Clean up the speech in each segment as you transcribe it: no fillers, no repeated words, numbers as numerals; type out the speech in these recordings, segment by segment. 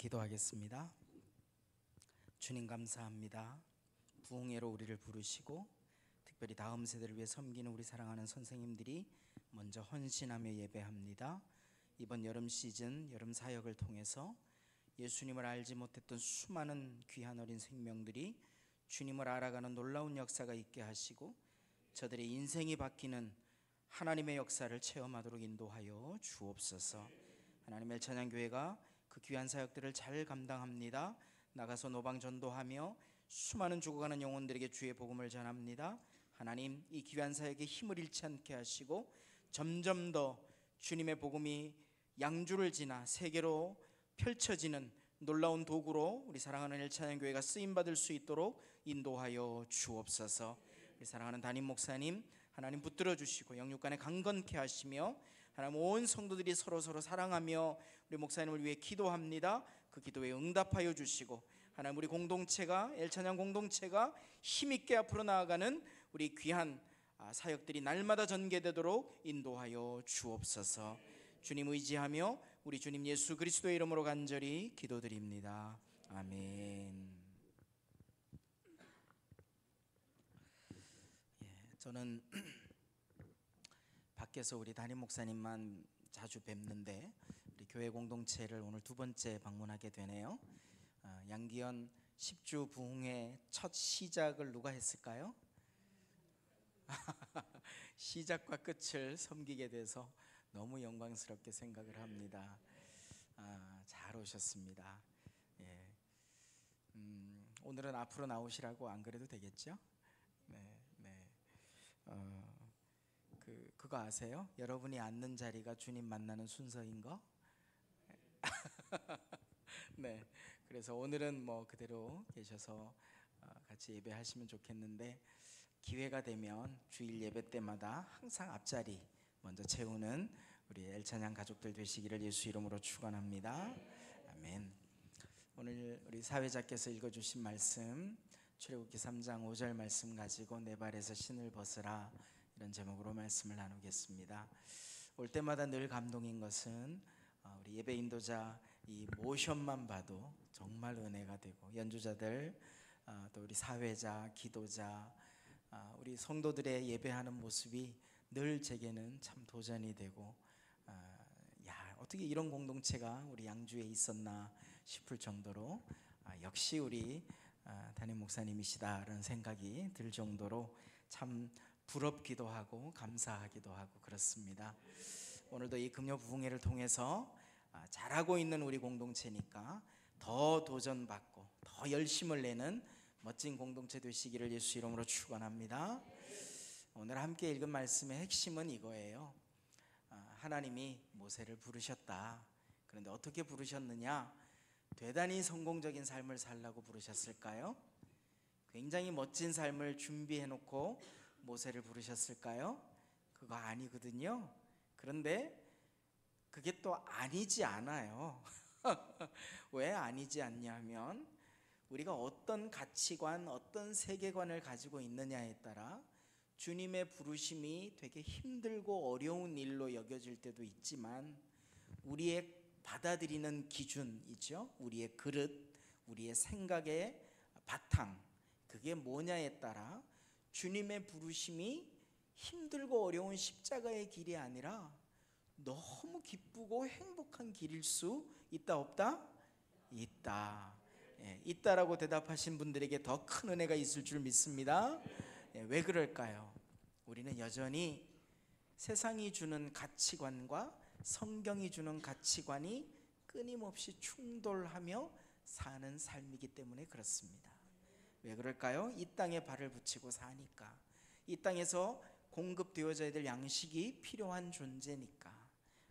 기도하겠습니다. 주님 감사합니다. 부흥회로 우리를 부르시고 특별히 다음 세대를 위해 섬기는 우리 사랑하는 선생님들이 먼저 헌신하며 예배합니다. 이번 여름 시즌 여름 사역을 통해서 예수님을 알지 못했던 수많은 귀한 어린 생명들이 주님을 알아가는 놀라운 역사가 있게 하시고 저들의 인생이 바뀌는 하나님의 역사를 체험하도록 인도하여 주옵소서. 하나님의 찬양교회가 그 귀한 사역들을 잘 감당합니다. 나가서 노방 전도하며 수많은 죽어가는 영혼들에게 주의 복음을 전합니다. 하나님, 이 귀한 사역에 힘을 잃지 않게 하시고 점점 더 주님의 복음이 양주를 지나 세계로 펼쳐지는 놀라운 도구로 우리 사랑하는 일찬양교회가 쓰임받을 수 있도록 인도하여 주옵소서. 우리 사랑하는 담임 목사님, 하나님 붙들어 주시고 영육간에 강건케 하시며 하나님 온 성도들이 서로 사랑하며 우리 목사님을 위해 기도합니다. 그 기도에 응답하여 주시고 하나님 우리 공동체가 엘찬양 공동체가 힘있게 앞으로 나아가는 우리 귀한 사역들이 날마다 전개되도록 인도하여 주옵소서. 주님 의지하며 우리 주님 예수 그리스도의 이름으로 간절히 기도드립니다. 아멘. 저는 밖에서 우리 담임 목사님만 자주 뵙는데 우리 교회 공동체를 오늘 두 번째 방문하게 되네요. 양기현 10주 부흥회 첫 시작을 누가 했을까요? 시작과 끝을 섬기게 돼서 너무 영광스럽게 생각을 합니다. 잘 오셨습니다. 오늘은 앞으로 나오시라고 안 그래도 되겠죠? 네. 그거 아세요? 여러분이 앉는 자리가 주님 만나는 순서인 거? 네. 그래서 오늘은 뭐 그대로 계셔서 같이 예배하시면 좋겠는데 기회가 되면 주일 예배 때마다 항상 앞자리 먼저 채우는 우리 엘찬양 가족들 되시기를 예수 이름으로 축원합니다. 아멘. 오늘 우리 사회자께서 읽어주신 말씀 출애굽기 3장 5절 말씀 가지고 내 발에서 신을 벗으라 이런 제목으로 말씀을 나누겠습니다. 올 때마다 늘 감동인 것은 우리 예배 인도자 이 모션만 봐도 정말 은혜가 되고 연주자들 또 우리 사회자, 기도자, 우리 성도들의 예배하는 모습이 늘 제게는 참 도전이 되고 어떻게 이런 공동체가 우리 양주에 있었나 싶을 정도로 역시 우리 담임 목사님이시다라는 생각이 들 정도로 참 부럽기도 하고 감사하기도 하고 그렇습니다. 오늘도 이 금요 부흥회를 통해서 잘하고 있는 우리 공동체니까 더 도전받고 더 열심을 내는 멋진 공동체 되시기를 예수 이름으로 축원합니다. 오늘 함께 읽은 말씀의 핵심은 이거예요. 하나님이 모세를 부르셨다. 그런데 어떻게 부르셨느냐? 대단히 성공적인 삶을 살라고 부르셨을까요? 굉장히 멋진 삶을 준비해 놓고 모세를 부르셨을까요? 그거 아니거든요. 그런데 그게 또 아니지 않아요. 왜 아니지 않냐면 우리가 어떤 가치관, 어떤 세계관을 가지고 있느냐에 따라 주님의 부르심이 되게 힘들고 어려운 일로 여겨질 때도 있지만 우리의 받아들이는 기준이죠. 우리의 그릇, 우리의 생각의 바탕, 그게 뭐냐에 따라 주님의 부르심이 힘들고 어려운 십자가의 길이 아니라 너무 기쁘고 행복한 길일 수 있다 없다? 있다. 있다라고 대답하신 분들에게 더 큰 은혜가 있을 줄 믿습니다. 왜 그럴까요? 우리는 여전히 세상이 주는 가치관과 성경이 주는 가치관이 끊임없이 충돌하며 사는 삶이기 때문에 그렇습니다. 왜 그럴까요? 이 땅에 발을 붙이고 사니까, 이 땅에서 공급되어져야 될 양식이 필요한 존재니까.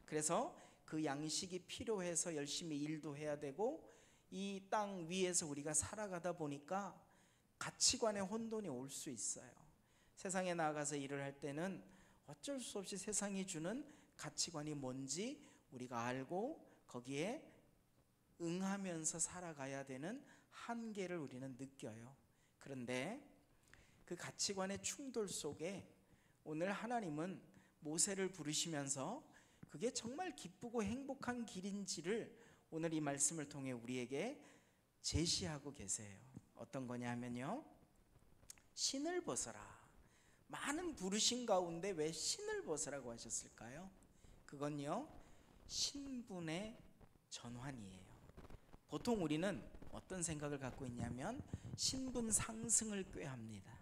그래서 그 양식이 필요해서 열심히 일도 해야 되고 이 땅 위에서 우리가 살아가다 보니까 가치관의 혼돈이 올 수 있어요. 세상에 나가서 일을 할 때는 어쩔 수 없이 세상이 주는 가치관이 뭔지 우리가 알고 거기에 응하면서 살아가야 되는 한계를 우리는 느껴요. 그런데 그 가치관의 충돌 속에 오늘 하나님은 모세를 부르시면서 그게 정말 기쁘고 행복한 길인지를 오늘 이 말씀을 통해 우리에게 제시하고 계세요. 어떤 거냐 하면요, 신을 벗어라. 많은 부르심 가운데 왜 신을 벗으라고 하셨을까요? 그건요, 신분의 전환이에요. 보통 우리는 어떤 생각을 갖고 있냐면 신분 상승을 꾀합니다.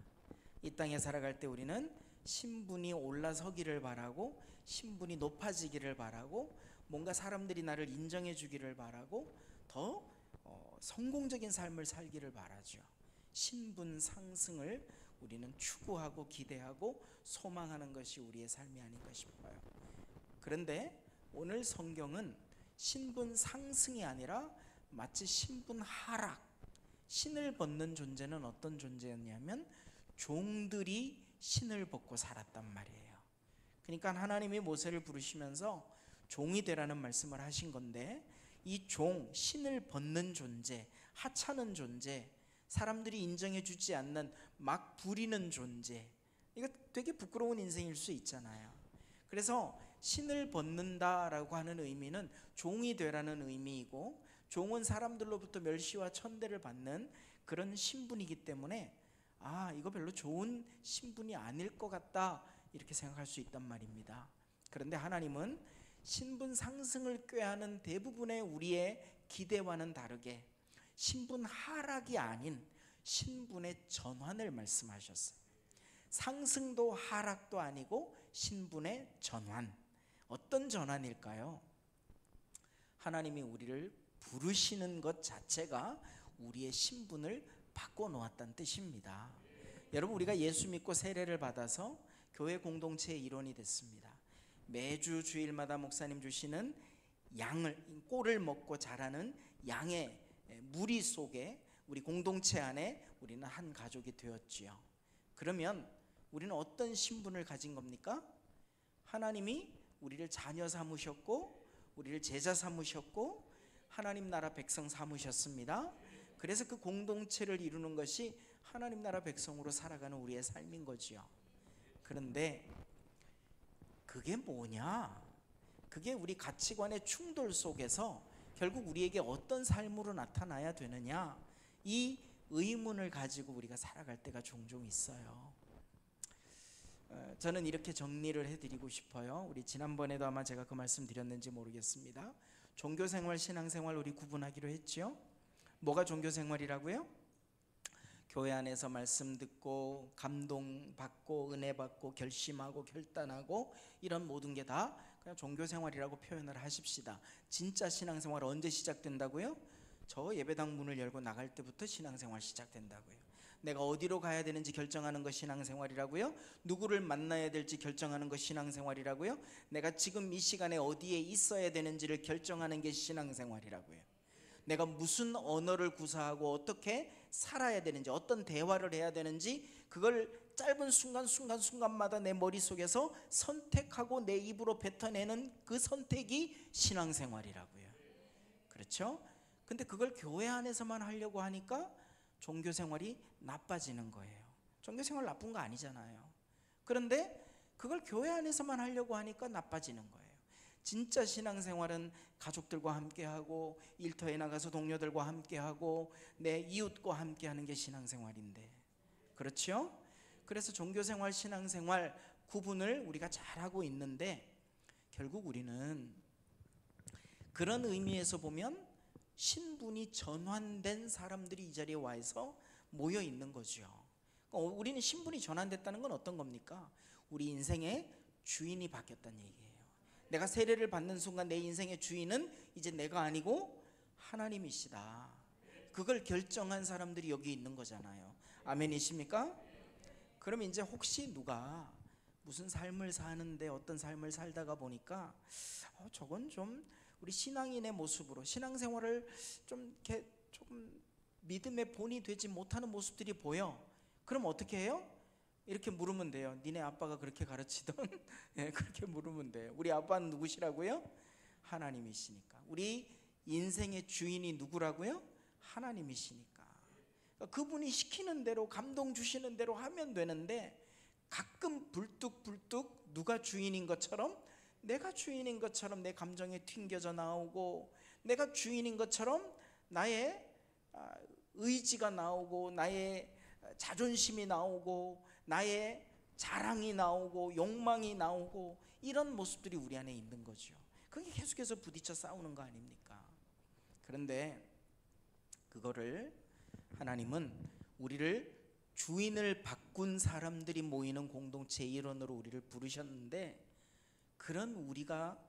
이 땅에 살아갈 때 우리는 신분이 올라서기를 바라고, 신분이 높아지기를 바라고, 뭔가 사람들이 나를 인정해 주기를 바라고, 더 성공적인 삶을 살기를 바라죠. 신분 상승을 우리는 추구하고 기대하고 소망하는 것이 우리의 삶이 아닌가 싶어요. 그런데 오늘 성경은 신분 상승이 아니라 마치 신분 하락, 신을 벗는 존재는 어떤 존재였냐면 종들이 신을 벗고 살았단 말이에요. 그러니까 하나님이 모세를 부르시면서 종이 되라는 말씀을 하신 건데, 이 종, 신을 벗는 존재, 하찮은 존재, 사람들이 인정해 주지 않는 막 부리는 존재, 이거 되게 부끄러운 인생일 수 있잖아요. 그래서 신을 벗는다라고 하는 의미는 종이 되라는 의미이고, 종은 사람들로부터 멸시와 천대를 받는 그런 신분이기 때문에 이거 별로 좋은 신분이 아닐 것 같다, 이렇게 생각할 수 있단 말입니다. 그런데 하나님은 신분 상승을 꾀하는 대부분의 우리의 기대와는 다르게 신분 하락이 아닌 신분의 전환을 말씀하셨어요. 상승도 하락도 아니고 신분의 전환. 어떤 전환일까요? 하나님이 우리를 부르시는 것 자체가 우리의 신분을 바꿔놓았다는 뜻입니다. 여러분, 우리가 예수 믿고 세례를 받아서 교회 공동체의 일원이 됐습니다. 매주 주일마다 목사님 주시는 꼴을 먹고 자라는 양의 무리 속에 우리 공동체 안에 우리는 한 가족이 되었지요. 그러면 우리는 어떤 신분을 가진 겁니까? 하나님이 우리를 자녀 삼으셨고, 우리를 제자 삼으셨고, 하나님 나라 백성 삼으셨습니다. 그래서 그 공동체를 이루는 것이 하나님 나라 백성으로 살아가는 우리의 삶인 거지요. 그런데 그게 뭐냐? 그게 우리 가치관의 충돌 속에서 결국 우리에게 어떤 삶으로 나타나야 되느냐, 이 의문을 가지고 우리가 살아갈 때가 종종 있어요. 저는 이렇게 정리를 해드리고 싶어요. 우리 지난번에도 아마 제가 그 말씀 드렸는지 모르겠습니다. 종교생활, 신앙생활 우리 구분하기로 했죠. 뭐가 종교생활이라고요? 교회 안에서 말씀 듣고 감동받고 은혜받고 결심하고 결단하고 이런 모든 게 다 그냥 종교생활이라고 표현을 하십시다. 진짜 신앙생활 언제 시작된다고요? 저 예배당 문을 열고 나갈 때부터 신앙생활 시작된다고요. 내가 어디로 가야 되는지 결정하는 것 신앙생활이라고요. 누구를 만나야 될지 결정하는 것 신앙생활이라고요. 내가 지금 이 시간에 어디에 있어야 되는지를 결정하는 게 신앙생활이라고요. 내가 무슨 언어를 구사하고 어떻게 살아야 되는지, 어떤 대화를 해야 되는지, 그걸 짧은 순간마다 내 머릿속에서 선택하고 내 입으로 뱉어내는 그 선택이 신앙생활이라고요. 그렇죠? 근데 그걸 교회 안에서만 하려고 하니까 종교생활이 나빠지는 거예요. 종교생활 나쁜 거 아니잖아요. 그런데 그걸 교회 안에서만 하려고 하니까 나빠지는 거예요. 진짜 신앙생활은 가족들과 함께하고, 일터에 나가서 동료들과 함께하고, 내 이웃과 함께하는 게 신앙생활인데, 그렇죠? 그래서 종교생활, 신앙생활 구분을 우리가 잘하고 있는데, 결국 우리는 그런 의미에서 보면 신분이 전환된 사람들이 이 자리에 와서 모여 있는 거죠. 우리는 신분이 전환됐다는 건 어떤 겁니까? 우리 인생의 주인이 바뀌었다는 얘기예요. 내가 세례를 받는 순간 내 인생의 주인은 이제 내가 아니고 하나님이시다. 그걸 결정한 사람들이 여기 있는 거잖아요. 아멘이십니까? 그럼 이제 혹시 누가 무슨 삶을 사는데 어떤 삶을 살다가 보니까 저건 좀 우리 신앙인의 모습으로 신앙생활을 좀 이렇게 조금 믿음의 본이 되지 못하는 모습들이 보여. 그럼 어떻게 해요? 이렇게 물으면 돼요. 니네 아빠가 그렇게 가르치던 네, 그렇게 물으면 돼요. 우리 아빠는 누구시라고요? 하나님이시니까. 우리 인생의 주인이 누구라고요? 하나님이시니까. 그분이 시키는 대로, 감동 주시는 대로 하면 되는데, 가끔 불뚝불뚝 누가 주인인 것처럼, 내가 주인인 것처럼 내 감정에 튕겨져 나오고, 내가 주인인 것처럼 나의 의지가 나오고 나의 자존심이 나오고 나의 자랑이 나오고 욕망이 나오고 이런 모습들이 우리 안에 있는 거죠. 그게 계속해서 부딪혀 싸우는 거 아닙니까? 그런데 그거를 하나님은 우리를 주인을 바꾼 사람들이 모이는 공동체 일원으로 우리를 부르셨는데, 그런 우리가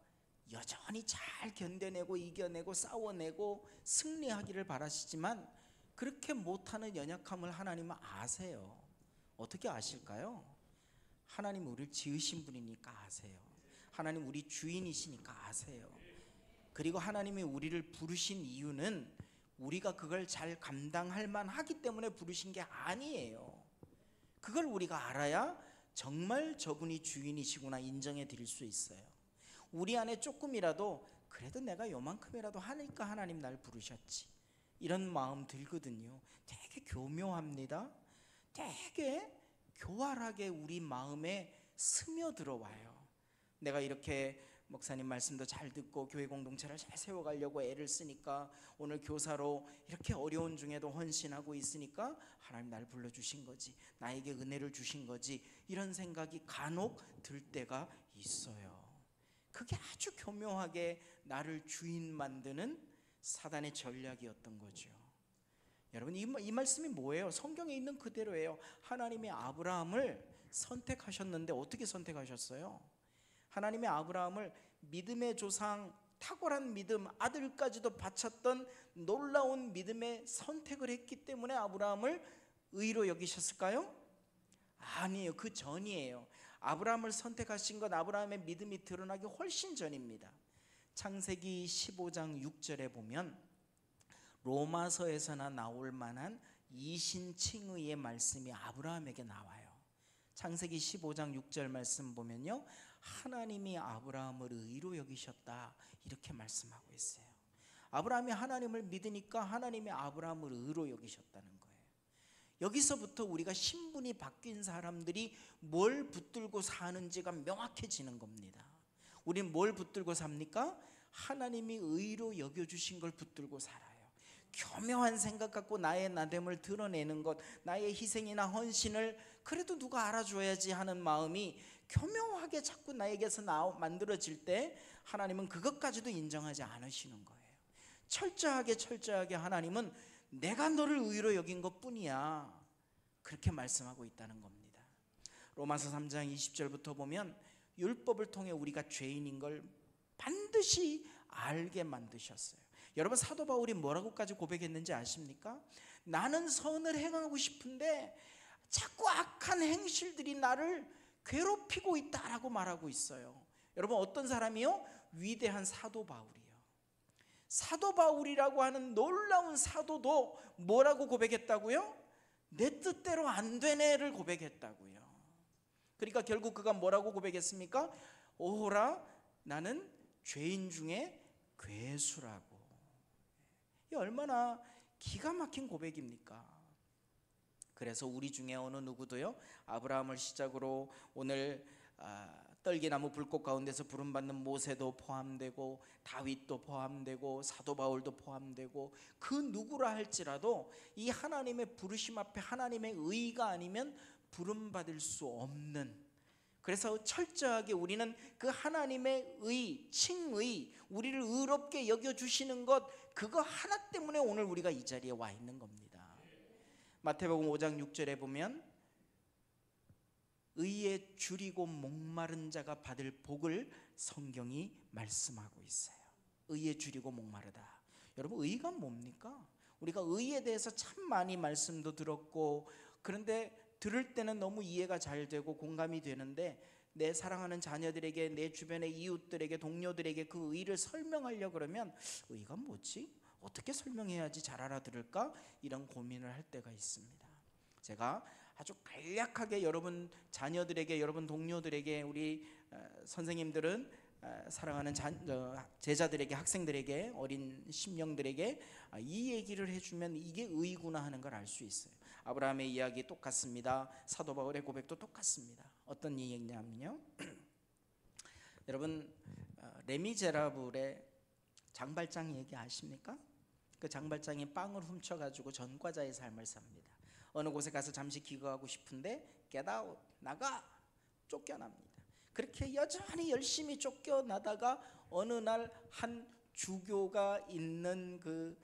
여전히 잘 견뎌내고 이겨내고 싸워내고 승리하기를 바라시지만 그렇게 못하는 연약함을 하나님은 아세요. 어떻게 아실까요? 하나님 우리를 지으신 분이니까 아세요. 하나님 우리 주인이시니까 아세요. 그리고 하나님이 우리를 부르신 이유는 우리가 그걸 잘 감당할 만하기 때문에 부르신 게 아니에요. 그걸 우리가 알아야 정말 저분이 주인이시구나 인정해 드릴 수 있어요. 우리 안에 조금이라도 그래도 내가 요만큼이라도 하니까 하나님 날 부르셨지, 이런 마음 들거든요. 되게 교묘합니다. 되게 교활하게 우리 마음에 스며들어와요. 내가 이렇게 목사님 말씀도 잘 듣고 교회 공동체를 잘 세워가려고 애를 쓰니까, 오늘 교사로 이렇게 어려운 중에도 헌신하고 있으니까 하나님 날 불러주신 거지, 나에게 은혜를 주신 거지, 이런 생각이 간혹 들 때가 있어요. 그게 아주 교묘하게 나를 주인 만드는 사단의 전략이었던 거죠. 여러분 이 말씀이 뭐예요? 성경에 있는 그대로예요. 하나님이 아브라함을 선택하셨는데 어떻게 선택하셨어요? 하나님이 아브라함을 믿음의 조상, 탁월한 믿음, 아들까지도 바쳤던 놀라운 믿음의 선택을 했기 때문에 아브라함을 의로 여기셨을까요? 아니에요. 그 전이에요. 아브라함을 선택하신 건 아브라함의 믿음이 드러나기 훨씬 전입니다. 창세기 15장 6절에 보면 로마서에서나 나올 만한 이신칭의의 말씀이 아브라함에게 나와요. 창세기 15장 6절 말씀 보면요, 하나님이 아브라함을 의로 여기셨다, 이렇게 말씀하고 있어요. 아브라함이 하나님을 믿으니까 하나님이 아브라함을 의로 여기셨다는 거예요. 여기서부터 우리가 신분이 바뀐 사람들이 뭘 붙들고 사는지가 명확해지는 겁니다. 우리는 뭘 붙들고 삽니까? 하나님이 의로 여겨주신 걸 붙들고 살아요. 교묘한 생각 갖고 나의 나됨을 드러내는 것, 나의 희생이나 헌신을 그래도 누가 알아줘야지 하는 마음이 교묘하게 자꾸 나에게서 만들어질 때 하나님은 그것까지도 인정하지 않으시는 거예요. 철저하게 하나님은 내가 너를 의로 여긴 것 뿐이야, 그렇게 말씀하고 있다는 겁니다. 로마서 3장 20절부터 보면 율법을 통해 우리가 죄인인 걸 반드시 알게 만드셨어요. 여러분 사도 바울이 뭐라고까지 고백했는지 아십니까? 나는 선을 행하고 싶은데 자꾸 악한 행실들이 나를 괴롭히고 있다라고 말하고 있어요. 여러분 어떤 사람이요? 위대한 사도 바울이요. 사도 바울이라고 하는 놀라운 사도도 뭐라고 고백했다고요? 내 뜻대로 안 되네를 고백했다고요. 그러니까 결국 그가 뭐라고 고백했습니까? 오호라 나는 죄인 중에 괴수라고. 이 얼마나 기가 막힌 고백입니까? 그래서 우리 중에 어느 누구도요, 아브라함을 시작으로 오늘 떨기나무 불꽃 가운데서 부름받는 모세도 포함되고 다윗도 포함되고 사도 바울도 포함되고 그 누구라 할지라도 이 하나님의 부르심 앞에 하나님의 의가 아니면 부름받을 수 없는, 그래서 철저하게 우리는 그 하나님의 의, 칭의, 우리를 의롭게 여겨주시는 것, 그거 하나 때문에 오늘 우리가 이 자리에 와 있는 겁니다. 마태복음 5장 6절에 보면 의에 줄이고 목마른 자가 받을 복을 성경이 말씀하고 있어요. 의에 줄이고 목마르다. 여러분 의가 뭡니까? 우리가 의에 대해서 참 많이 말씀도 들었고, 그런데 들을 때는 너무 이해가 잘 되고 공감이 되는데 내 사랑하는 자녀들에게, 내 주변의 이웃들에게, 동료들에게 그 의를 설명하려고 그러면 의가 뭐지? 어떻게 설명해야지 잘 알아들을까? 이런 고민을 할 때가 있습니다. 제가 아주 간략하게 여러분 자녀들에게, 여러분 동료들에게, 우리 선생님들은 사랑하는 제자들에게, 학생들에게, 어린 심령들에게 이 얘기를 해주면 이게 의구나 하는 걸 알 수 있어요. 아브라함의 이야기 똑같습니다. 사도 바울의 고백도 똑같습니다. 어떤 얘기냐면요, 여러분 레미제라블의 장발장 얘기 아십니까? 그 장발장이 빵을 훔쳐가지고 전과자의 삶을 삽니다. 어느 곳에 가서 잠시 기거하고 싶은데 get out, 나가! 쫓겨납니다. 그렇게 여전히 열심히 쫓겨나다가 어느 날 한 주교가 있는 그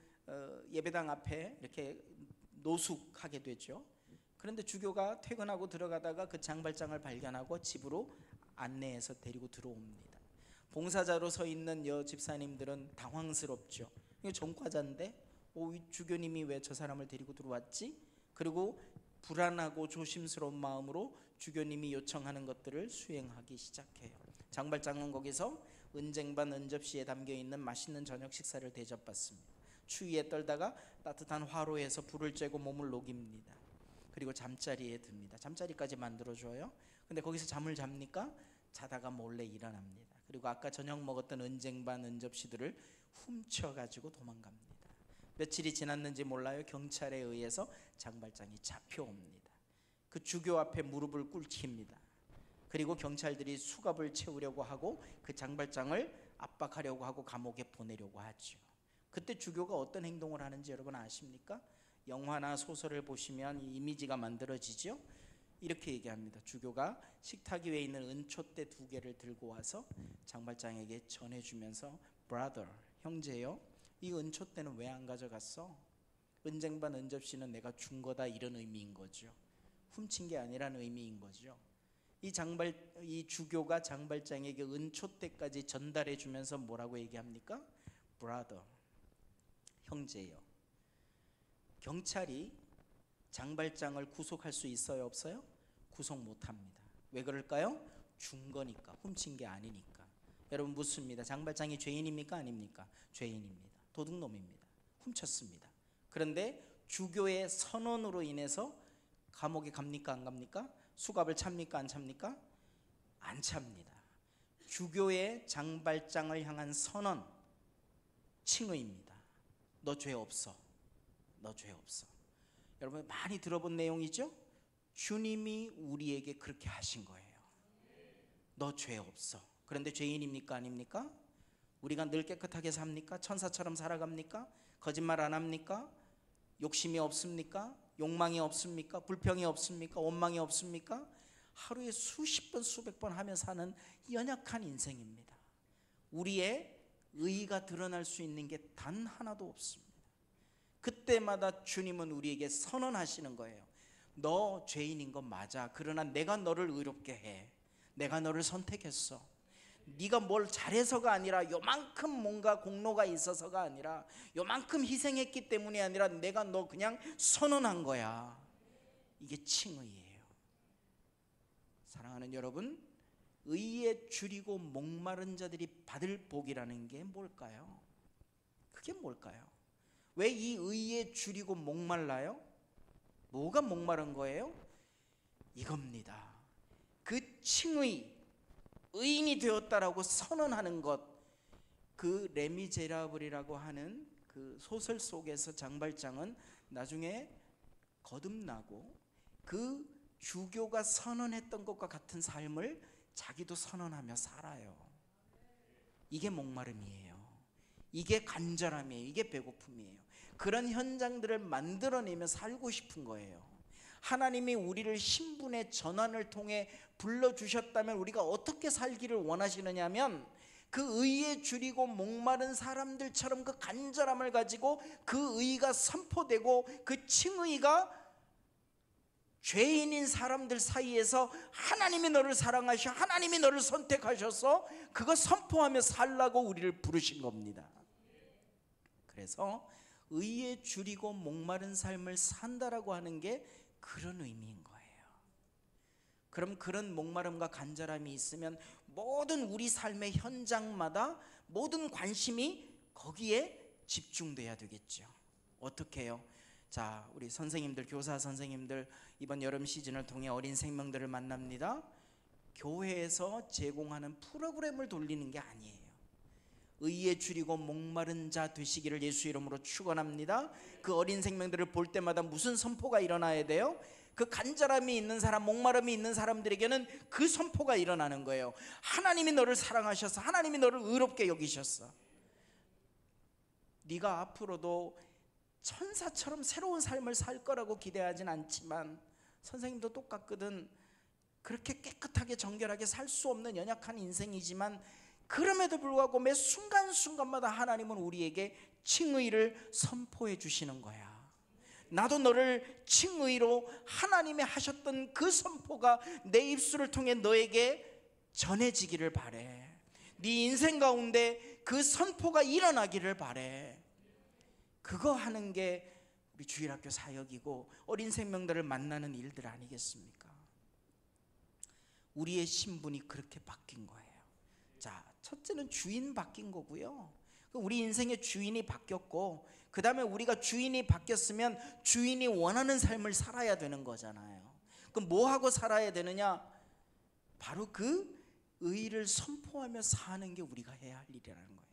예배당 앞에 이렇게 노숙하게 되죠. 그런데 주교가 퇴근하고 들어가다가 그 장발장을 발견하고 집으로 안내해서 데리고 들어옵니다. 봉사자로 서 있는 여 집사님들은 당황스럽죠. 이거 전과자인데 이 주교님이 왜 저 사람을 데리고 들어왔지? 그리고 불안하고 조심스러운 마음으로 주교님이 요청하는 것들을 수행하기 시작해요. 장발장은 거기서 은쟁반 은접시에 담겨있는 맛있는 저녁 식사를 대접받습니다. 추위에 떨다가 따뜻한 화로에서 불을 쬐고 몸을 녹입니다. 그리고 잠자리에 듭니다. 잠자리까지 만들어줘요. 근데 거기서 잠을 잡니까? 자다가 몰래 일어납니다. 그리고 아까 저녁 먹었던 은쟁반 은접시들을 훔쳐가지고 도망갑니다. 며칠이 지났는지 몰라요. 경찰에 의해서 장발장이 잡혀옵니다. 그 주교 앞에 무릎을 꿇힙니다. 그리고 경찰들이 수갑을 채우려고 하고 그 장발장을 압박하려고 하고 감옥에 보내려고 하죠. 그때 주교가 어떤 행동을 하는지 여러분 아십니까? 영화나 소설을 보시면 이 이미지가 만들어지죠. 이렇게 얘기합니다. 주교가 식탁 위에 있는 은촛대 2개를 들고 와서 장발장에게 전해주면서 brother, 형제요, 이 은촛대는 왜 안 가져갔어? 은쟁반 은접시는 내가 준 거다, 이런 의미인 거죠. 훔친 게 아니라는 의미인 거죠. 이 주교가 장발장에게 은촛대까지 전달해 주면서 뭐라고 얘기합니까? brother, 형제요. 경찰이 장발장을 구속할 수 있어요, 없어요? 구속 못합니다. 왜 그럴까요? 준 거니까, 훔친 게 아니니까. 여러분 묻습니다. 장발장이 죄인입니까, 아닙니까? 죄인입니다. 도둑놈입니다. 훔쳤습니다. 그런데 주교의 선언으로 인해서 감옥에 갑니까, 안 갑니까? 수갑을 찹니까, 안 찹니까? 안 찹니다. 주교의 장발장을 향한 선언, 칭의입니다. 너 죄 없어. 너 죄 없어. 여러분 많이 들어본 내용이죠? 주님이 우리에게 그렇게 하신 거예요. 너 죄 없어. 그런데 죄인입니까, 아닙니까? 우리가 늘 깨끗하게 삽니까? 천사처럼 살아갑니까? 거짓말 안 합니까? 욕심이 없습니까? 욕망이 없습니까? 불평이 없습니까? 원망이 없습니까? 하루에 수십 번 수백 번 하며 사는 연약한 인생입니다. 우리의 의의가 드러날 수 있는 게 단 하나도 없습니다. 그때마다 주님은 우리에게 선언하시는 거예요. 너 죄인인 건 맞아. 그러나 내가 너를 의롭게 해. 내가 너를 선택했어. 네가 뭘 잘해서가 아니라, 요만큼 뭔가 공로가 있어서가 아니라, 요만큼 희생했기 때문이 아니라 내가 너 그냥 선언한 거야. 이게 칭의예요. 사랑하는 여러분, 의에 줄이고 목마른 자들이 받을 복이라는 게 뭘까요? 그게 뭘까요? 왜 이 의에 줄이고 목말라요? 뭐가 목마른 거예요? 이겁니다. 그 칭의, 의인이 되었다라고 선언하는 것. 그 레미제라블이라고 하는 그 소설 속에서 장발장은 나중에 거듭나고 그 주교가 선언했던 것과 같은 삶을 자기도 선언하며 살아요. 이게 목마름이에요. 이게 간절함이에요. 이게 배고픔이에요. 그런 현장들을 만들어내며 살고 싶은 거예요. 하나님이 우리를 신분의 전환을 통해 불러주셨다면 우리가 어떻게 살기를 원하시느냐면, 그 의에 줄이고 목마른 사람들처럼 그 간절함을 가지고 그 의가 선포되고 그 칭의가 죄인인 사람들 사이에서 하나님이 너를 사랑하셔, 하나님이 너를 선택하셔서 그거 선포하며 살라고 우리를 부르신 겁니다. 그래서 의에 줄이고 목마른 삶을 산다라고 하는 게 그런 의미인 거예요. 그럼 그런 목마름과 간절함이 있으면 모든 우리 삶의 현장마다 모든 관심이 거기에 집중돼야 되겠죠. 어떻게 해요? 자, 우리 선생님들, 교사 선생님들 이번 여름 시즌을 통해 어린 생명들을 만납니다. 교회에서 제공하는 프로그램을 돌리는 게 아니에요. 의에 줄이고 목마른 자 되시기를 예수 이름으로 축원합니다. 그 어린 생명들을 볼 때마다 무슨 선포가 일어나야 돼요? 그 간절함이 있는 사람, 목마름이 있는 사람들에게는 그 선포가 일어나는 거예요. 하나님이 너를 사랑하셔서, 하나님이 너를 의롭게 여기셨어. 네가 앞으로도 천사처럼 새로운 삶을 살 거라고 기대하진 않지만 선생님도 똑같거든. 그렇게 깨끗하게 정결하게 살 수 없는 연약한 인생이지만 그럼에도 불구하고 매 순간순간마다 하나님은 우리에게 칭의를 선포해 주시는 거야. 나도 너를 칭의로 하나님이 하셨던 그 선포가 내 입술을 통해 너에게 전해지기를 바래. 네 인생 가운데 그 선포가 일어나기를 바래. 그거 하는 게 우리 주일학교 사역이고 어린 생명들을 만나는 일들 아니겠습니까? 우리의 신분이 그렇게 바뀐 거예요. 자, 첫째는 주인 바뀐 거고요. 우리 인생의 주인이 바뀌었고, 그 다음에 우리가 주인이 바뀌었으면 주인이 원하는 삶을 살아야 되는 거잖아요. 그럼 뭐 하고 살아야 되느냐? 바로 그 의를 선포하며 사는 게 우리가 해야 할 일이라는 거예요.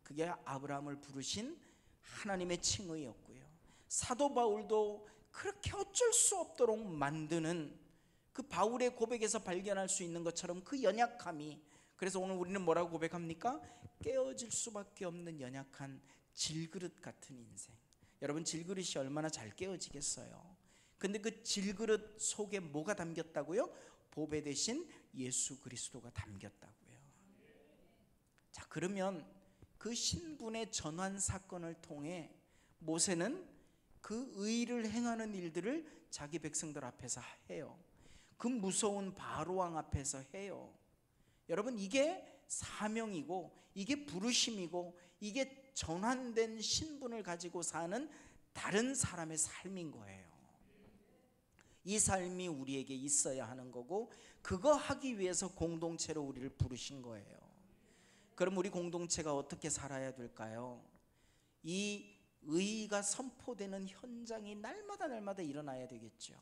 그게 아브라함을 부르신 하나님의 칭의였고요. 사도 바울도 그렇게 어쩔 수 없도록 만드는 그 바울의 고백에서 발견할 수 있는 것처럼 그 연약함이, 그래서 오늘 우리는 뭐라고 고백합니까? 깨어질 수밖에 없는 연약한 질그릇 같은 인생. 여러분, 질그릇이 얼마나 잘 깨어지겠어요? 근데 그 질그릇 속에 뭐가 담겼다고요? 보배 대신 예수 그리스도가 담겼다고요. 자, 그러면 그 신분의 전환 사건을 통해 모세는 그 의를 행하는 일들을 자기 백성들 앞에서 해요. 그 무서운 바로왕 앞에서 해요. 여러분, 이게 사명이고 이게 부르심이고 이게 전환된 신분을 가지고 사는 다른 사람의 삶인 거예요. 이 삶이 우리에게 있어야 하는 거고, 그거 하기 위해서 공동체로 우리를 부르신 거예요. 그럼 우리 공동체가 어떻게 살아야 될까요? 이 의가 선포되는 현장이 날마다 일어나야 되겠죠.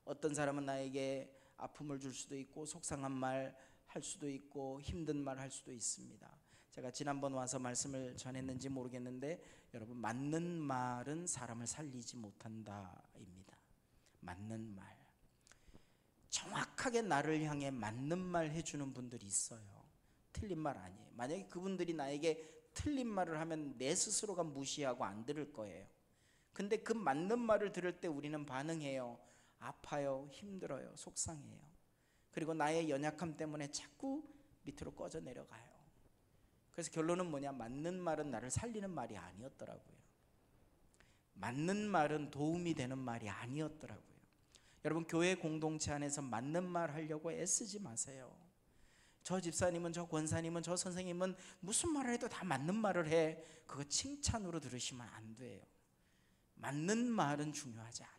어떤 사람은 나에게 아픔을 줄 수도 있고 속상한 말 할 수도 있고 힘든 말 할 수도 있습니다. 제가 지난번 와서 말씀을 전했는지 모르겠는데, 여러분, 맞는 말은 사람을 살리지 못한다입니다. 맞는 말, 정확하게 나를 향해 맞는 말 해주는 분들이 있어요. 틀린 말 아니에요. 만약에 그분들이 나에게 틀린 말을 하면 내 스스로가 무시하고 안 들을 거예요. 근데 그 맞는 말을 들을 때 우리는 반응해요. 아파요, 힘들어요, 속상해요. 그리고 나의 연약함 때문에 자꾸 밑으로 꺼져 내려가요. 그래서 결론은 뭐냐? 맞는 말은 나를 살리는 말이 아니었더라고요. 맞는 말은 도움이 되는 말이 아니었더라고요. 여러분, 교회 공동체 안에서 맞는 말 하려고 애쓰지 마세요. 저 집사님은, 저 권사님은, 저 선생님은 무슨 말을 해도 다 맞는 말을 해. 그거 칭찬으로 들으시면 안 돼요. 맞는 말은 중요하지 않아요.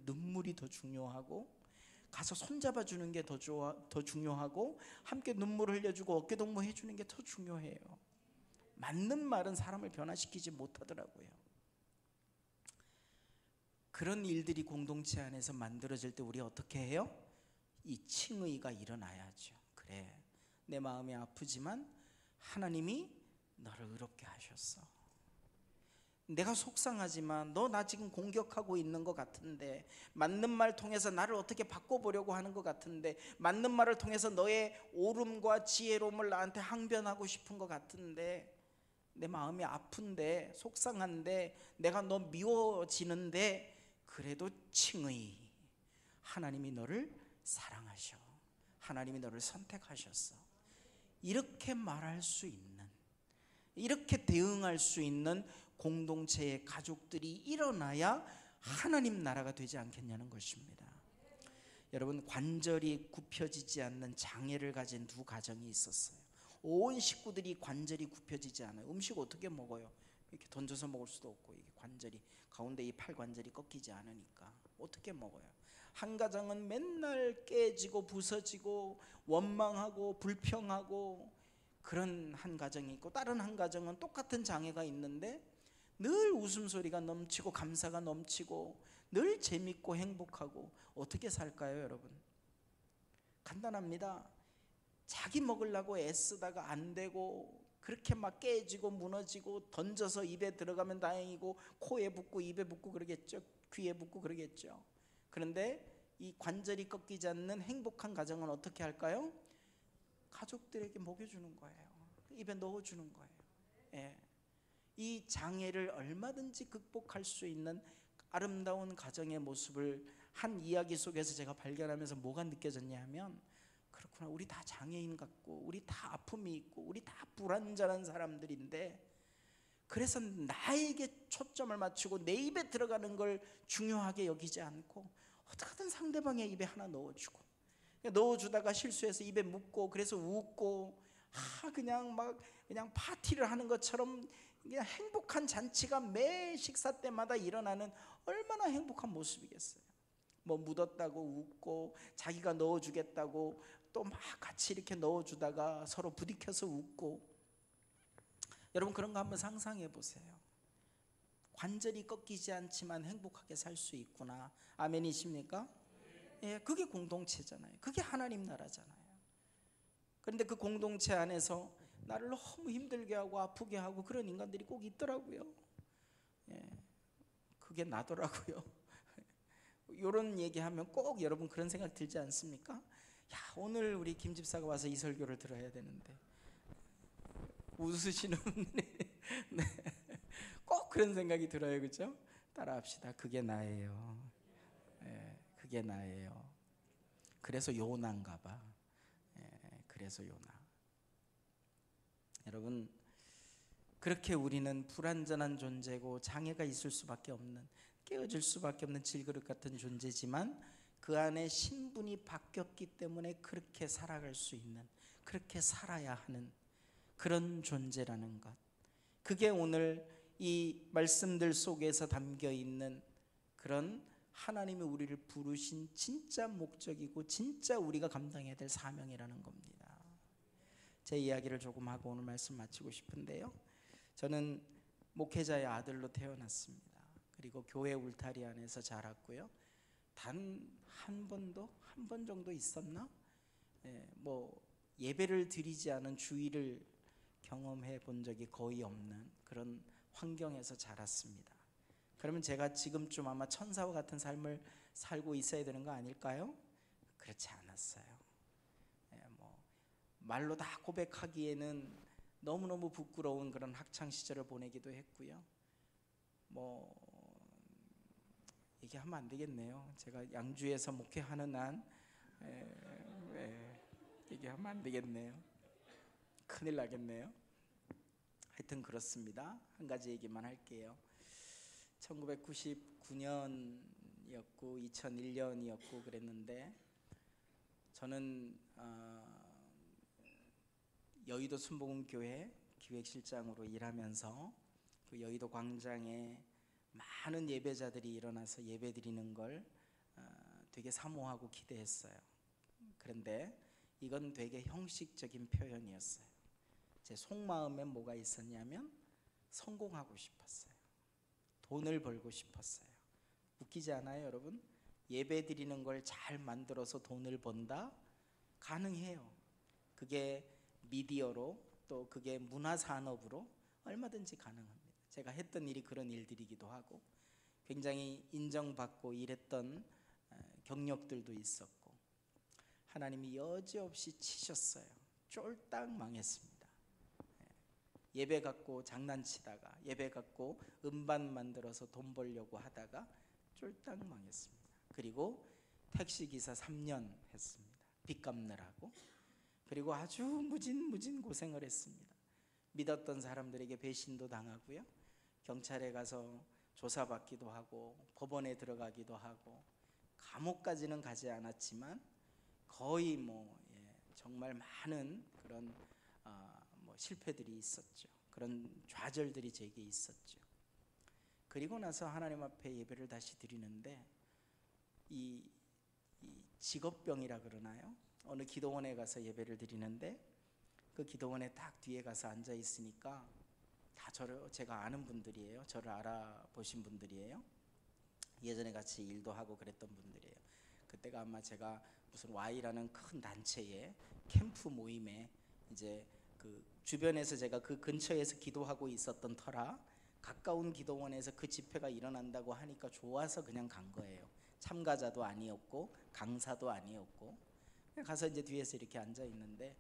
눈물이 더 중요하고, 가서 손잡아 주는 게 더 중요하고, 함께 눈물을 흘려주고 어깨동무 해주는 게 더 중요해요. 맞는 말은 사람을 변화시키지 못하더라고요. 그런 일들이 공동체 안에서 만들어질 때 우리 어떻게 해요? 이 칭의가 일어나야죠. 그래, 내 마음이 아프지만 하나님이 너를 의롭게 하셨어. 내가 속상하지만 너 나 지금 공격하고 있는 것 같은데, 맞는 말 통해서 나를 어떻게 바꿔보려고 하는 것 같은데, 맞는 말을 통해서 너의 옳음과 지혜로움을 나한테 항변하고 싶은 것 같은데, 내 마음이 아픈데, 속상한데, 내가 너 미워지는데, 그래도 칭의, 하나님이 너를 사랑하셔, 하나님이 너를 선택하셨어, 이렇게 말할 수 있는, 이렇게 대응할 수 있는 공동체의 가족들이 일어나야 하나님 나라가 되지 않겠냐는 것입니다. 여러분, 관절이 굽혀지지 않는 장애를 가진 두 가정이 있었어요. 온 식구들이 관절이 굽혀지지 않아요. 음식 어떻게 먹어요? 이렇게 던져서 먹을 수도 없고, 이게 관절이 가운데 이 팔 관절이 꺾이지 않으니까 어떻게 먹어요? 한 가정은 맨날 깨지고 부서지고 원망하고 불평하고 그런 한 가정이 있고, 다른 한 가정은 똑같은 장애가 있는데 늘 웃음소리가 넘치고 감사가 넘치고 늘 재밌고 행복하고. 어떻게 살까요, 여러분? 간단합니다. 자기 먹으려고 애쓰다가 안 되고, 그렇게 막 깨지고 무너지고, 던져서 입에 들어가면 다행이고 코에 붙고 입에 붙고 그러겠죠. 귀에 붙고 그러겠죠. 그런데 이 관절이 꺾이지 않는 행복한 가정은 어떻게 할까요? 가족들에게 먹여주는 거예요. 입에 넣어주는 거예요. 예. 이 장애를 얼마든지 극복할 수 있는 아름다운 가정의 모습을 한 이야기 속에서 제가 발견하면서 뭐가 느껴졌냐 하면, 그렇구나, 우리 다 장애인 같고 우리 다 아픔이 있고 우리 다 불완전한 사람들인데, 그래서 나에게 초점을 맞추고 내 입에 들어가는 걸 중요하게 여기지 않고 어떻게든 상대방의 입에 하나 넣어주고, 넣어주다가 실수해서 입에 묻고 그래서 웃고, 그냥 파티를 하는 것처럼 그냥 행복한 잔치가 매 식사 때마다 일어나는 얼마나 행복한 모습이겠어요. 뭐 묻었다고 웃고, 자기가 넣어주겠다고 또 막 같이 이렇게 넣어주다가 서로 부딪혀서 웃고. 여러분, 그런 거 한번 상상해 보세요. 관절이 꺾이지 않지만 행복하게 살 수 있구나. 아멘이십니까? 예, 그게 공동체잖아요. 그게 하나님 나라잖아요. 그런데 그 공동체 안에서 나를 너무 힘들게 하고 아프게 하고 그런 인간들이 꼭 있더라고요. 예, 그게 나더라고요. 이런 얘기하면 꼭 여러분 그런 생각 들지 않습니까? 야, 오늘 우리 김 집사가 와서 이 설교를 들어야 되는데. 웃으시는 분들이 네, 꼭 그런 생각이 들어요. 그렇죠? 따라합시다. 그게 나예요. 예, 그게 나예요. 그래서 요나인가 봐. 예, 그래서 요나. 여러분, 그렇게 우리는 불완전한 존재고 장애가 있을 수밖에 없는, 깨어질 수밖에 없는 질그릇 같은 존재지만, 그 안에 신분이 바뀌었기 때문에 그렇게 살아갈 수 있는, 그렇게 살아야 하는 그런 존재라는 것. 그게 오늘 이 말씀들 속에서 담겨 있는 그런 하나님이 우리를 부르신 진짜 목적이고 진짜 우리가 감당해야 될 사명이라는 겁니다. 제 이야기를 조금 하고 오늘 말씀 마치고 싶은데요, 저는 목회자의 아들로 태어났습니다. 그리고 교회 울타리 안에서 자랐고요. 단 한 번 정도 있었나? 뭐 예배를 드리지 않은 주일을 경험해 본 적이 거의 없는 그런 환경에서 자랐습니다. 그러면 제가 지금쯤 아마 천사와 같은 삶을 살고 있어야 되는 거 아닐까요? 그렇지 않았어요. 뭐 말로 다 고백하기에는 너무너무 부끄러운 그런 학창 시절을 보내기도 했고요. 뭐 얘기하면 안 되겠네요. 제가 양주에서 목회하는 한 얘기하면 안 되겠네요. 큰일 나겠네요. 하여튼 그렇습니다. 한 가지 얘기만 할게요. 1999년이었고 2001년이었고 그랬는데, 저는 여의도 순복음교회 기획실장으로 일하면서 그 여의도 광장에 많은 예배자들이 일어나서 예배드리는 걸 되게 사모하고 기대했어요. 그런데 이건 되게 형식적인 표현이었어요. 제 속마음에 뭐가 있었냐면 성공하고 싶었어요. 돈을 벌고 싶었어요. 웃기지 않아요, 여러분? 예배 드리는 걸 잘 만들어서 돈을 번다? 가능해요. 그게 미디어로, 또 그게 문화산업으로 얼마든지 가능합니다. 제가 했던 일이 그런 일들이기도 하고, 굉장히 인정받고 일했던 경력들도 있었고, 하나님이 여지없이 치셨어요. 쫄딱 망했습니다. 예배 갖고 장난치다가, 예배 갖고 음반 만들어서 돈 벌려고 하다가 쫄딱 망했습니다. 그리고 택시기사 3년 했습니다. 빚 갚느라고. 그리고 아주 무진 고생을 했습니다. 믿었던 사람들에게 배신도 당하고요, 경찰에 가서 조사받기도 하고 법원에 들어가기도 하고, 감옥까지는 가지 않았지만 거의 정말 많은 그런 실패들이 있었죠. 그런 좌절들이 제게 있었죠. 그리고 나서 하나님 앞에 예배를 다시 드리는데, 이 직업병이라 그러나요? 어느 기도원에 가서 예배를 드리는데, 그 기도원에 딱 뒤에 가서 앉아 있으니까 다 제가 아는 분들이에요. 저를 알아보신 분들이에요. 예전에 같이 일도 하고 그랬던 분들이에요. 그때가 아마 제가 무슨 Y라는 큰 단체의 캠프 모임에 이제 그 주변에서 제가 그 근처에서 기도하고 있었던 터라, 가까운 기도원에서 그 집회가 일어난다고 하니까 좋아서 그냥 간 거예요. 참가자도 아니었고 강사도 아니었고, 가서 이제 뒤에서 이렇게 앉아 있는데,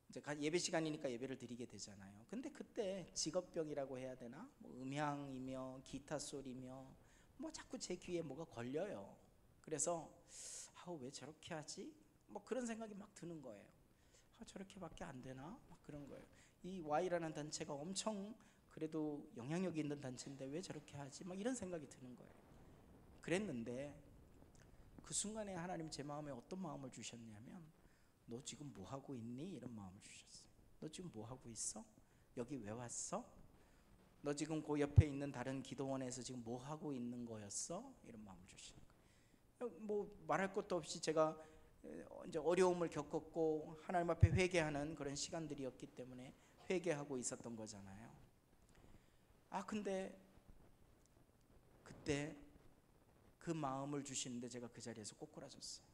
이제 예배 시간이니까 예배를 드리게 되잖아요. 근데 그때 직업병이라고 해야 되나? 뭐 음향이며 기타 소리며 뭐 자꾸 제 귀에 뭐가 걸려요. 그래서 왜 저렇게 하지? 뭐 그런 생각이 막 드는 거예요. 저렇게밖에 안 되나? 막 그런 거예요. 이 Y라는 단체가 엄청 그래도 영향력이 있는 단체인데 왜 저렇게 하지? 막 이런 생각이 드는 거예요. 그랬는데 그 순간에 하나님 제 마음에 어떤 마음을 주셨냐면, 너 지금 뭐 하고 있니? 이런 마음을 주셨어요. 너 지금 뭐 하고 있어? 여기 왜 왔어? 너 지금 그 옆에 있는 다른 기도원에서 지금 뭐 하고 있는 거였어? 이런 마음을 주시는 거예요. 뭐 말할 것도 없이 제가 이제 어려움을 겪었고 하나님 앞에 회개하는 그런 시간들이었기 때문에 회개하고 있었던 거잖아요. 근데 그때 그 마음을 주시는데 제가 그 자리에서 꼬꾸라졌어요.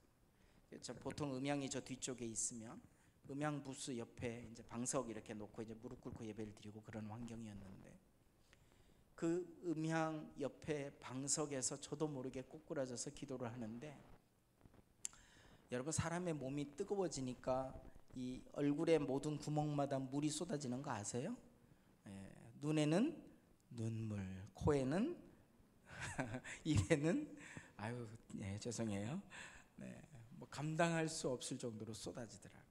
보통 음향이 저 뒤쪽에 있으면 음향 부스 옆에 이제 방석 이렇게 놓고 이제 무릎 꿇고 예배를 드리고 그런 환경이었는데, 그 음향 옆에 방석에서 저도 모르게 꼬꾸라져서 기도를 하는데, 여러분 사람의 몸이 뜨거워지니까 이 얼굴의 모든 구멍마다 물이 쏟아지는 거 아세요? 눈에는 눈물, 코에는 입에는 죄송해요. 뭐 감당할 수 없을 정도로 쏟아지더라고요.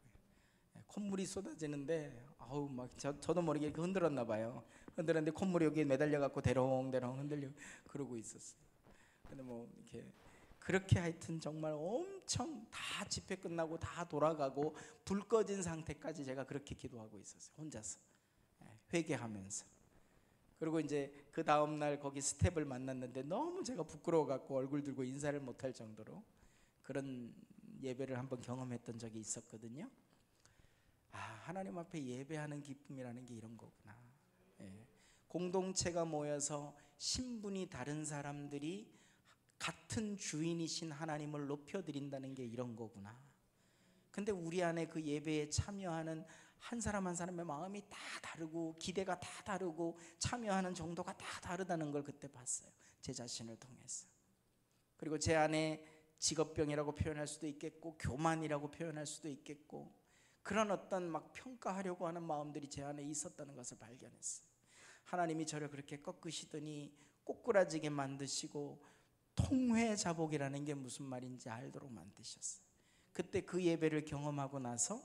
콧물이 쏟아지는데 막 저도 모르게 이렇게 흔들었나 봐요. 흔들었는데 콧물이 여기 매달려 갖고 대롱대롱 흔들려 그러고 있었어요. 근데 뭐 이렇게 그렇게 하여튼 정말 엄청 다 집회 끝나고 다 돌아가고 불 꺼진 상태까지 제가 그렇게 기도하고 있었어요. 혼자서 회개하면서. 그리고 이제 그 다음 날 거기 스텝을 만났는데 너무 제가 부끄러워 갖고 얼굴 들고 인사를 못할 정도로 그런 예배를 한번 경험했던 적이 있었거든요. 하나님 앞에 예배하는 기쁨이라는 게 이런 거구나. 공동체가 모여서 신분이 다른 사람들이 같은 주인이신 하나님을 높여드린다는 게 이런 거구나. 근데 우리 안에 그 예배에 참여하는 한 사람 한 사람의 마음이 다 다르고 기대가 다 다르고 참여하는 정도가 다 다르다는 걸 그때 봤어요. 제 자신을 통해서. 그리고 제 안에 직업병이라고 표현할 수도 있겠고 교만이라고 표현할 수도 있겠고 그런 어떤 막 평가하려고 하는 마음들이 제 안에 있었다는 것을 발견했어요. 하나님이 저를 그렇게 꺾으시더니 꼬꾸라지게 만드시고 통회자복이라는 게 무슨 말인지 알도록 만드셨어요. 그때 그 예배를 경험하고 나서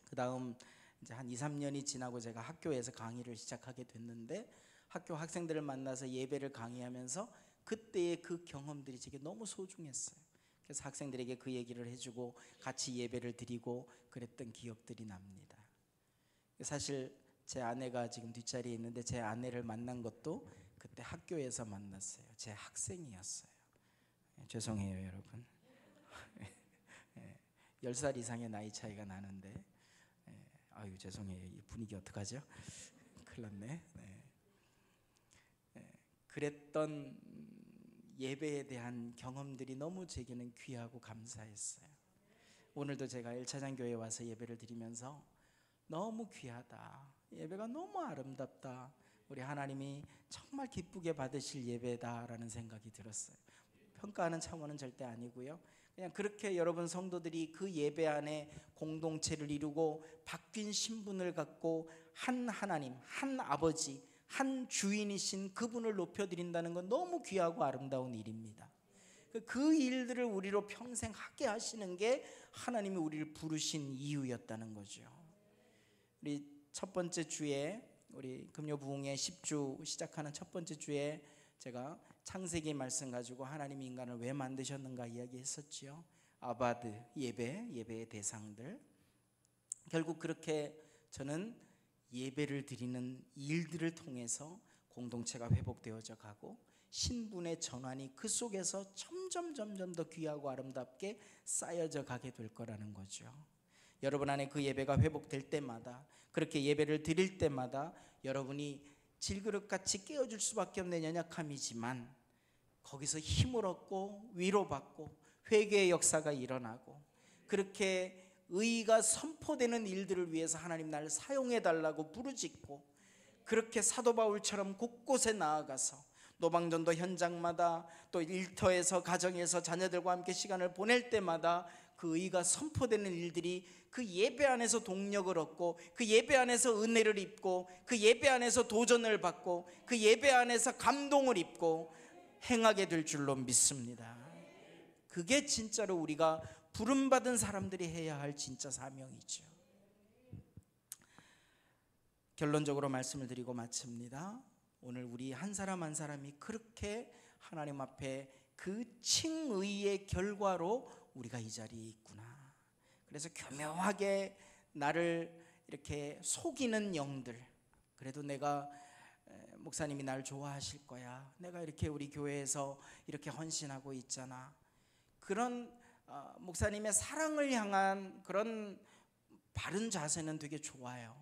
그 다음 이제 한 2-3년이 지나고 제가 학교에서 강의를 시작하게 됐는데, 학교 학생들을 만나서 예배를 강의하면서 그때의 그 경험들이 제게 너무 소중했어요. 그래서 학생들에게 그 얘기를 해주고 같이 예배를 드리고 그랬던 기억들이 납니다. 사실 제 아내가 지금 뒷자리에 있는데 제 아내를 만난 것도 그때 학교에서 만났어요. 제 학생이었어요. 죄송해요 여러분. 10살 이상의 나이 차이가 나는데 죄송해요. 이 분위기 어떡하죠? 큰일 났네. 그랬던 예배에 대한 경험들이 너무 제게는 귀하고 감사했어요. 오늘도 제가 1차장 교회에 와서 예배를 드리면서 너무 귀하다, 예배가 너무 아름답다, 우리 하나님이 정말 기쁘게 받으실 예배다라는 생각이 들었어요. 평가하는 차원은 절대 아니고요. 그냥 그렇게 여러분 성도들이 그 예배 안에 공동체를 이루고 바뀐 신분을 갖고 한 하나님, 한 아버지, 한 주인이신 그분을 높여드린다는 건 너무 귀하고 아름다운 일입니다. 그 일들을 우리로 평생 하게 하시는 게 하나님이 우리를 부르신 이유였다는 거죠. 우리 첫 번째 주에, 우리 금요 부흥의 10주 시작하는 첫 번째 주에 제가 창세기 말씀 가지고 하나님이 인간을 왜 만드셨는가 이야기했었지요. 아바드, 예배의 대상들. 결국 그렇게 저는 예배를 드리는 일들을 통해서 공동체가 회복되어져 가고 신분의 전환이 그 속에서 점점 더 귀하고 아름답게 쌓여져 가게 될 거라는 거죠. 여러분 안에 그 예배가 회복될 때마다, 그렇게 예배를 드릴 때마다 여러분이 질그릇같이 깨어질 수밖에 없는 연약함이지만 거기서 힘을 얻고 위로받고 회개의 역사가 일어나고 그렇게 의가 선포되는 일들을 위해서 하나님 나를 사용해달라고 부르짖고 그렇게 사도 바울처럼 곳곳에 나아가서 노방전도 현장마다 또 일터에서 가정에서 자녀들과 함께 시간을 보낼 때마다 그 그 의가 선포되는 일들이 그 예배 안에서 동력을 얻고, 그 예배 안에서 은혜를 입고, 그 예배 안에서 도전을 받고, 그 예배 안에서 감동을 입고 행하게 될 줄로 믿습니다. 그게 진짜로 우리가 부름받은 사람들이 해야 할 진짜 사명이죠. 결론적으로 말씀을 드리고 마칩니다. 오늘 우리 한 사람 한 사람이 그렇게 하나님 앞에 그 칭의의 결과로 우리가 이 자리에 있구나. 그래서 교묘하게 나를 이렇게 속이는 영들, 그래도 내가 목사님이 날 좋아하실 거야, 내가 이렇게 우리 교회에서 이렇게 헌신하고 있잖아, 그런 목사님의 사랑을 향한 그런 바른 자세는 되게 좋아요.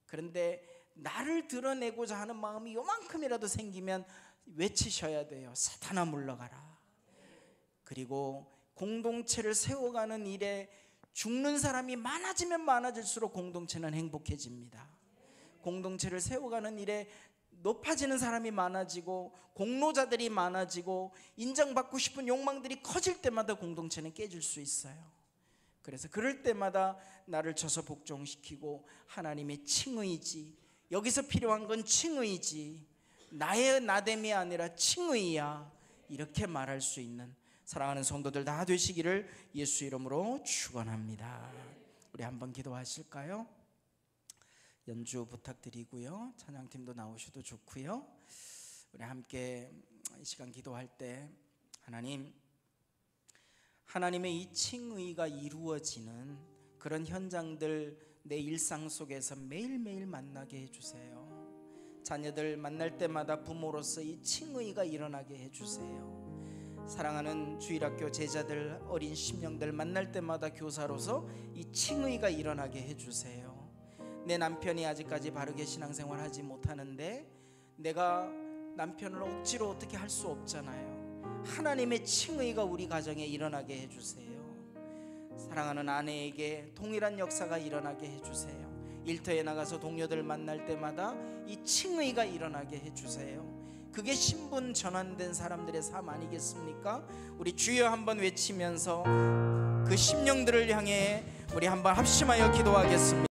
그런데 나를 드러내고자 하는 마음이 요만큼이라도 생기면 외치셔야 돼요. 사탄아 물러가라. 그리고 공동체를 세워가는 일에 죽는 사람이 많아지면 많아질수록 공동체는 행복해집니다. 공동체를 세워가는 일에 높아지는 사람이 많아지고 공로자들이 많아지고 인정받고 싶은 욕망들이 커질 때마다 공동체는 깨질 수 있어요. 그래서 그럴 때마다 나를 쳐서 복종시키고 하나님의 칭의지, 여기서 필요한 건 칭의지, 나의 나됨이 아니라 칭의야, 이렇게 말할 수 있는 사랑하는 성도들 다 되시기를 예수 이름으로 축원합니다. 우리 한번 기도하실까요? 연주 부탁드리고요, 찬양팀도 나오셔도 좋고요. 우리 함께 이 시간 기도할 때 하나님의 이 칭의가 이루어지는 그런 현장들 내 일상 속에서 매일매일 만나게 해주세요. 자녀들 만날 때마다 부모로서 이 칭의가 일어나게 해주세요. 사랑하는 주일학교 제자들, 어린 심령들 만날 때마다 교사로서 이 칭의가 일어나게 해주세요. 내 남편이 아직까지 바르게 신앙생활 하지 못하는데 내가 남편을 억지로 어떻게 할 수 없잖아요. 하나님의 칭의가 우리 가정에 일어나게 해주세요. 사랑하는 아내에게 동일한 역사가 일어나게 해주세요. 일터에 나가서 동료들 만날 때마다 이 칭의가 일어나게 해주세요. 그게 신분 전환된 사람들의 삶 아니겠습니까? 우리 주여 한번 외치면서 그 심령들을 향해 우리 한번 합심하여 기도하겠습니다.